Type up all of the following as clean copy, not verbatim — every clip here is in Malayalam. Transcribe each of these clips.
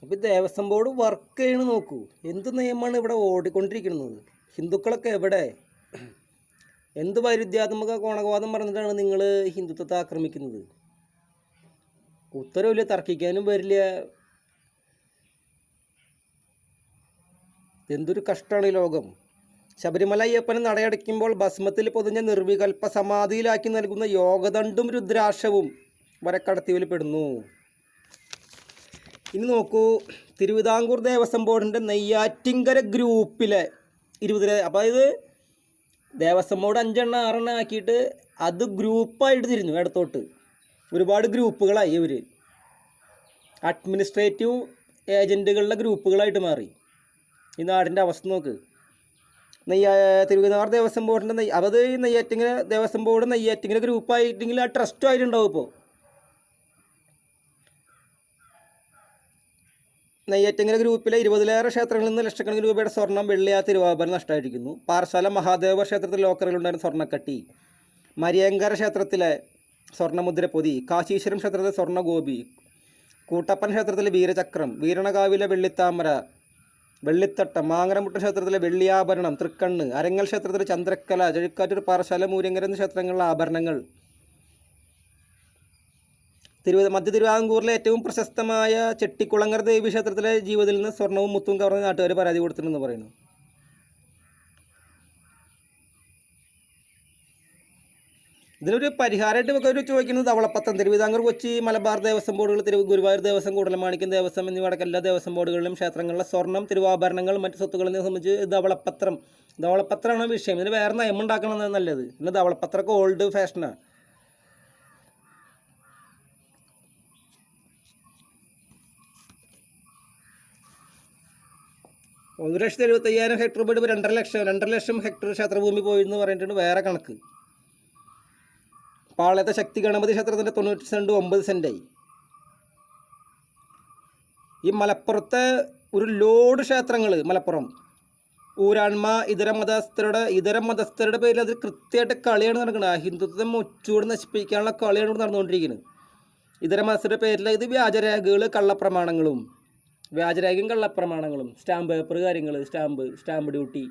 അപ്പോൾ ദേവസ്വം ബോർഡ് വർക്ക് ചെയ്യണ നോക്കൂ. എന്ത് നിയമമാണ് ഇവിടെ ഓടിക്കൊണ്ടിരിക്കുന്നത്? ഹിന്ദുക്കളൊക്കെ എവിടെ? എന്ത് വൈരുദ്ധ്യാത്മക കോണകവാദം പറഞ്ഞിട്ടാണ് നിങ്ങൾ ഹിന്ദുത്വത്തെ ആക്രമിക്കുന്നത്? ഉത്തരവില്ല, തർക്കിക്കാനും വരില്ല. എന്തൊരു കഷ്ടമാണ് ഈ ലോകം. ശബരിമല അയ്യപ്പനെ നടയടയ്ക്കുമ്പോൾ ഭസ്മത്തിൽ പൊതിഞ്ഞ നിർവികൽപ്പ സമാധിയിലാക്കി നൽകുന്ന യോഗദണ്ഡും രുദ്രാക്ഷവും വരക്കടത്തിയിൽ പെടുന്നു. ഇനി നോക്കൂ, തിരുവിതാംകൂർ ദേവസ്വം ബോർഡിൻ്റെ നെയ്യാറ്റിങ്കര ഗ്രൂപ്പിലെ 20, അപ്പോൾ ഇത് ദേവസ്വം ബോർഡ് 5 6 ആക്കിയിട്ട് അത് ഗ്രൂപ്പായിട്ട് തിരിഞ്ഞു ഇടത്തോട്ട്. ഒരുപാട് ഗ്രൂപ്പുകളായി. ഇവർ അഡ്മിനിസ്ട്രേറ്റീവ് ഏജൻറ്റുകളുടെ ഗ്രൂപ്പുകളായിട്ട് മാറി. ഈ നാടിൻ്റെ അവസ്ഥ നോക്ക്. തിരുവിതാംകൂർ ദേവസ്വം ബോർഡിൻ്റെ അത് നെയ്യാറ്റിങ്കര ദേവസ്വം ബോർഡ് നെയ്യാറ്റിങ്കര ഗ്രൂപ്പായിട്ടെങ്കിൽ ആ ട്രസ്റ്റും ആയിട്ടുണ്ടാവും. ഇപ്പോൾ നെയ്യാറ്റിങ്കര ഗ്രൂപ്പിലെ 20ലേറെ ക്ഷേത്രങ്ങളിൽ നിന്ന് ലക്ഷക്കണക്കിന് രൂപയുടെ സ്വർണം, വെള്ളി, തിരുവാഭരണം നഷ്ടമായിരിക്കുന്നു. പാറശാല മഹാദേവ ക്ഷേത്രത്തിലെ ലോക്കറിലുണ്ടായിരുന്ന സ്വർണ്ണക്കട്ടി, മരിയങ്കര ക്ഷേത്രത്തിലെ സ്വർണ്ണമുദ്രപ്പൊതി, കാശീശ്വരം ക്ഷേത്രത്തിലെ സ്വർണ്ണഗോപി, കൂട്ടപ്പൻ ക്ഷേത്രത്തിലെ വീരചക്രം, വീരണകാവിലെ വെള്ളിത്താമര, വെള്ളിത്തട്ടം, മാങ്ങരമുട്ട ക്ഷേത്രത്തിലെ വെള്ളിയാഭരണം, തൃക്കണ്ണ്, അരങ്ങൽ ക്ഷേത്രത്തിലെ ചന്ദ്രക്കല, ചഴുക്കാറ്റൂർ, പാറശാല, മൂര്യങ്കര എന്നീ ക്ഷേത്രങ്ങളിലെ ആഭരണങ്ങൾ, മധ്യ തിരുവിതാംകൂറിലെ ഏറ്റവും പ്രശസ്തമായ ചെട്ടിക്കുളങ്ങര ദേവി ക്ഷേത്രത്തിലെ ജീവിതത്തിൽ നിന്ന് സ്വർണവും മുത്തും കവർന്ന് നാട്ടുകാർ പരാതി കൊടുത്തിട്ടുണ്ടെന്ന് പറയുന്നു. ഇതിനൊരു പരിഹാരമായിട്ട് ഒക്കെ ഒരു ചോദിക്കുന്നത് ധവളപ്പത്രം. തിരുവിതാംകൂർ, കൊച്ചി, മലബാർ ദേവസ്വം ബോർഡുകൾ, ഗുരുവായൂർ ദേവസ്വം, കൂടലമാണിക്യം ദേവസ്വം എന്നിവടക്കം എല്ലാ ദേവസ്വം ബോർഡുകളിലും ക്ഷേത്രങ്ങളിലെ സ്വർണം, തിരുവാഭരണങ്ങൾ, മറ്റ് സ്വത്തുക്കളെ സംബന്ധിച്ച് ധവളപത്രമാണ് വിഷയം. ഇതിന് വേറെ നിയമം ഉണ്ടാക്കണമെന്ന് നല്ലത്. പിന്നെ ധവളപത്രമൊക്കെ ഓൾഡ് ഫാഷനാണ്. 1,75,000 ഹെക്ടർ വീട് 2.5 ലക്ഷം ഹെക്ടർ ക്ഷേത്രഭൂമി പോയെന്ന് പറഞ്ഞിട്ടുണ്ട് വേറെ കണക്ക്. പാളയത്തെ ശക്തി ഗണപതി ക്ഷേത്രത്തിൻ്റെ 90 സെൻറ്റ് 9 സെൻറ്റായി. ഈ മലപ്പുറത്തെ ഒരു ലോഡ് ക്ഷേത്രങ്ങൾ, മലപ്പുറം ഊരാൺമ ഇതര മതസ്ഥരുടെ പേരിൽ അത് കൃത്യമായിട്ട് കളിയാണ് നടക്കുന്നത്. ഹിന്ദുത്വത്തെ മുച്ചൂട് നശിപ്പിക്കാനുള്ള കളിയാണ് ഇവിടെ നടന്നുകൊണ്ടിരിക്കുന്നത്. ഇതര മതസ്ഥരുടെ പേരിൽ ഇത് വ്യാജരേഖകൾ, കള്ളപ്രമാണങ്ങളും, സ്റ്റാമ്പ് പേപ്പർ കാര്യങ്ങൾ, സ്റ്റാമ്പ് ഡ്യൂട്ടി,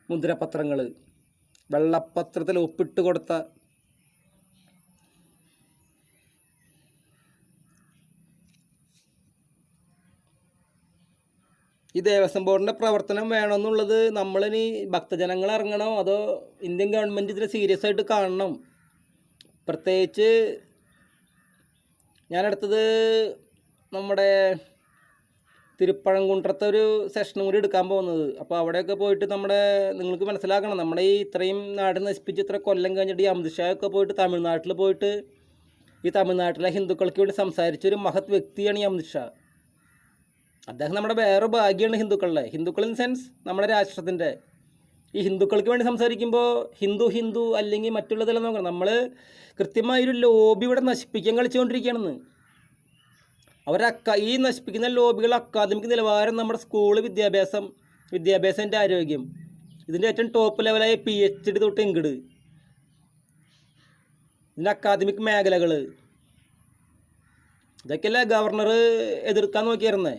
മുദ്രപത്രങ്ങൾ, വെള്ളപ്പത്രത്തിൽ ഒപ്പിട്ട് കൊടുത്ത ഈ ദേവസ്വം ബോർഡിൻ്റെ പ്രവർത്തനം വേണമെന്നുള്ളത് നമ്മളിനി ഭക്തജനങ്ങൾ ഇറങ്ങണോ അതോ ഇന്ത്യൻ ഗവൺമെൻറ് ഇതിനെ സീരിയസ് ആയിട്ട് കാണണം? പ്രത്യേകിച്ച് ഞാനടുത്തത് നമ്മുടെ തിരുപ്പഴംകുன்றത്തെ ഒരു സെഷനും കൂടി എടുക്കാൻ പോകുന്നത്. അപ്പോൾ അവിടെയൊക്കെ പോയിട്ട് നിങ്ങൾക്ക് മനസ്സിലാക്കണം, നമ്മുടെ ഈ ഇത്രയും നാട് നശിപ്പിച്ച് ഇത്ര കൊല്ലം കഴിഞ്ഞിട്ട് ഈ അമിത് ഷാ ഒക്കെ പോയിട്ട് തമിഴ്നാട്ടിൽ പോയിട്ട് ഈ തമിഴ്നാട്ടിലെ ഹിന്ദുക്കൾക്ക് വേണ്ടി സംസാരിച്ചൊരു മഹത് വ്യക്തിയാണ് ഈ അമിത് ഷാ. അദ്ദേഹം നമ്മുടെ വേറെ ഭാഗ്യമാണ് ഹിന്ദുക്കൾ ഇൻ സെൻസ് നമ്മുടെ രാഷ്ട്രത്തിൻ്റെ. ഈ ഹിന്ദുക്കൾക്ക് വേണ്ടി സംസാരിക്കുമ്പോൾ ഹിന്ദു അല്ലെങ്കിൽ മറ്റുള്ളതെല്ലാം നോക്കണം. നമ്മൾ കൃത്യമായൊരു ലോബി ഇവിടെ നശിപ്പിക്കാൻ കളിച്ചുകൊണ്ടിരിക്കുകയാണെന്ന്. ഈ നശിപ്പിക്കുന്ന ലോബികൾ അക്കാദമിക് നിലവാരം, നമ്മുടെ സ്കൂള് വിദ്യാഭ്യാസത്തിൻ്റെ ആരോഗ്യം, ഇതിൻ്റെ ഏറ്റവും ടോപ്പ് ലെവലായ PhD തൊട്ട് ഇങ്ങട് ഇതിൻ്റെ അക്കാദമിക് മേഖലകൾ, ഇതൊക്കെയല്ലേ ഗവർണർ എതിർക്കാൻ നോക്കിയായിരുന്നേ.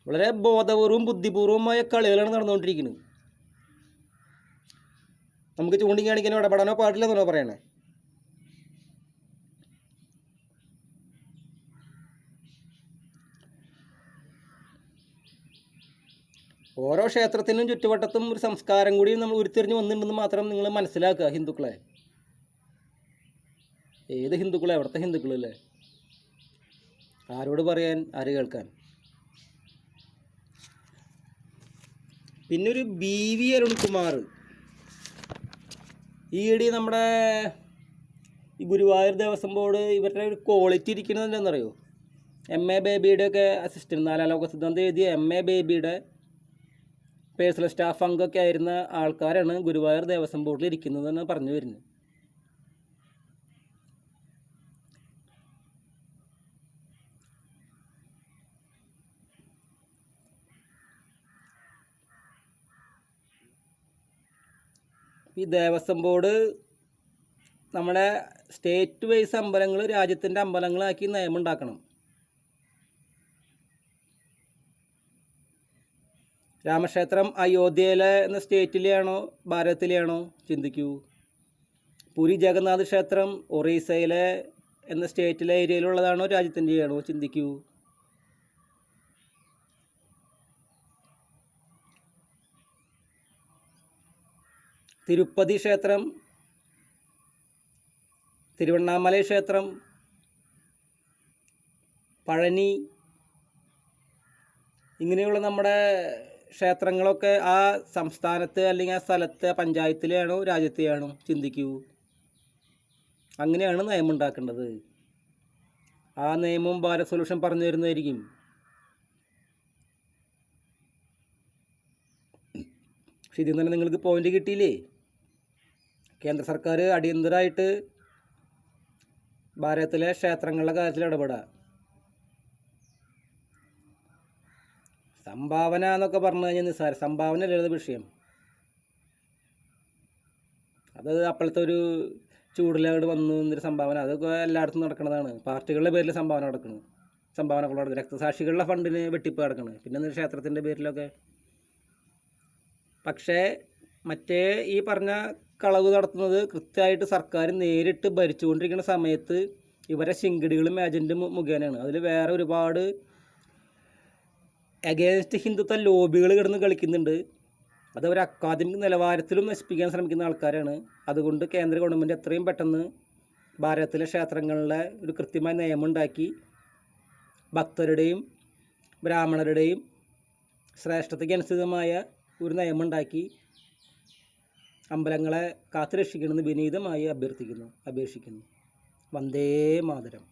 വളരെ ബോധപൂർവവും ബുദ്ധിപൂർവമായ കളികളാണ് നടന്നുകൊണ്ടിരിക്കുന്നത്. നമുക്ക് ചൂണ്ടിക്കാണിക്കാനോ ഇടപെടാനോ പാടില്ലെന്നാണോ പറയണേ? ഓരോ ക്ഷേത്രത്തിനും ചുറ്റുവട്ടത്തും ഒരു സംസ്കാരം കൂടി നമ്മൾ ഉരുത്തിരിഞ്ഞ് വന്നിട്ടുണ്ടെന്ന് മാത്രം നിങ്ങൾ മനസ്സിലാക്കുക. ഹിന്ദുക്കളെ, ഏത് ഹിന്ദുക്കളെ? എവിടുത്തെ ഹിന്ദുക്കളല്ലേ? ആരോട് പറയാൻ, ആര് കേൾക്കാൻ? പിന്നെ ഒരു BV അരുൺകുമാർ ഈയിടെ നമ്മുടെ ഈ ഗുരുവായൂർ ദേവസ്വം ബോർഡ് ഇവരുടെ ഒരു ക്വാളിറ്റി ഇരിക്കുന്നത് എന്താണെന്നറിയോ? MA ബേബിയുടെ ഒക്കെ അസിസ്റ്റൻറ്റ്, 4ാം ലോക സിദ്ധാന്തം എഴുതിയ MA ബേബിയുടെ പേഴ്സണൽ സ്റ്റാഫ് അംഗമൊക്കെ ആയിരുന്ന ആൾക്കാരാണ് ഗുരുവായൂർ ദേവസ്വം ബോർഡിൽ ഇരിക്കുന്നതെന്ന് പറഞ്ഞു വരുന്നത്. ഈ ദേവസ്വം ബോർഡ് നമ്മുടെ സ്റ്റേറ്റ് വൈസ് അമ്പലങ്ങൾ രാജ്യത്തിൻ്റെ അമ്പലങ്ങളാക്കി നിയമം ഉണ്ടാക്കണം. രാമക്ഷേത്രം അയോധ്യയിലെ എന്ന സ്റ്റേറ്റിലെയാണോ ഭാരതത്തിലെയാണോ? ചിന്തിക്കൂ. പുരി ജഗന്നാഥ് ക്ഷേത്രം ഒറീസയിലെ എന്ന സ്റ്റേറ്റിലെ ഏരിയയിലുള്ളതാണോ രാജ്യത്തിൻ്റെയാണോ? ചിന്തിക്കൂ. തിരുപ്പതി ക്ഷേത്രം, തിരുവണ്ണാമലൈ ക്ഷേത്രം, പഴനി, ഇങ്ങനെയുള്ള നമ്മുടെ ക്ഷേത്രങ്ങളൊക്കെ ആ സംസ്ഥാനത്ത് അല്ലെങ്കിൽ ആ സ്ഥലത്തെ പഞ്ചായത്തിലെയാണോ രാജ്യത്തെയാണോ? ചിന്തിക്കൂ. അങ്ങനെയാണ് നിയമം ഉണ്ടാക്കേണ്ടത്. ആ നിയമവും ഭാരത് സൊല്യൂഷൻ പറഞ്ഞു തരുന്നതായിരിക്കും. പക്ഷെ ഇതിൽ തന്നെ നിങ്ങൾക്ക് പോയിന്റ് കിട്ടിയില്ലേ? കേന്ദ്ര സർക്കാർ അടിയന്തരമായിട്ട് ഭാരതത്തിലെ ക്ഷേത്രങ്ങളുടെ കാര്യത്തിൽ ഇടപെടുക. സംഭാവന എന്നൊക്കെ പറഞ്ഞു കഴിഞ്ഞാൽ നിസ്സാര സംഭാവന അല്ലത് വിഷയം. അത് അപ്പോഴത്തെ ഒരു ചൂടിലങ്ങോട്ട് വന്നു എന്നൊരു സംഭാവന, അതൊക്കെ എല്ലായിടത്തും നടക്കുന്നതാണ്. പാർട്ടികളുടെ പേരിൽ സംഭാവന നടക്കുന്നത്, സംഭാവനകൾ നടക്കുന്നത്, രക്തസാക്ഷികളുടെ ഫണ്ടിന് വെട്ടിപ്പ് നടക്കുന്നത്, പിന്നെ ക്ഷേത്രത്തിൻ്റെ പേരിലൊക്കെ. പക്ഷേ മറ്റേ ഈ പറഞ്ഞ കളവ് നടത്തുന്നത് കൃത്യമായിട്ട് സർക്കാർ നേരിട്ട് ഭരിച്ചുകൊണ്ടിരിക്കുന്ന സമയത്ത് ഇവരെ ശിങ്കിടികളും ഏജൻറ്റും മുഖേനയാണ്. അതിൽ വേറെ ഒരുപാട് അഗേൻസ്റ്റ് ഹിന്ദുത്വ ലോബികൾ കിടന്ന് കളിക്കുന്നുണ്ട്. അത് അവർ അക്കാദമിക് നിലവാരത്തിലും നശിപ്പിക്കാൻ ശ്രമിക്കുന്ന ആൾക്കാരാണ്. അതുകൊണ്ട് കേന്ദ്ര ഗവൺമെൻറ് എത്രയും പെട്ടെന്ന് ഭാരതത്തിലെ ക്ഷേത്രങ്ങളിലെ ഒരു കൃത്യമായ നിയമം ഉണ്ടാക്കി ഭക്തരുടെയും ബ്രാഹ്മണരുടെയും ശ്രേഷ്ഠതയ്ക്ക് അനുസൃതമായ ഒരു നിയമം ഉണ്ടാക്കി അമ്പലങ്ങളെ കാത്തുരക്ഷിക്കണമെന്ന് വിനീതമായി അഭ്യർത്ഥിക്കുന്നു, അപേക്ഷിക്കുന്നു. വന്ദേ മാതരം.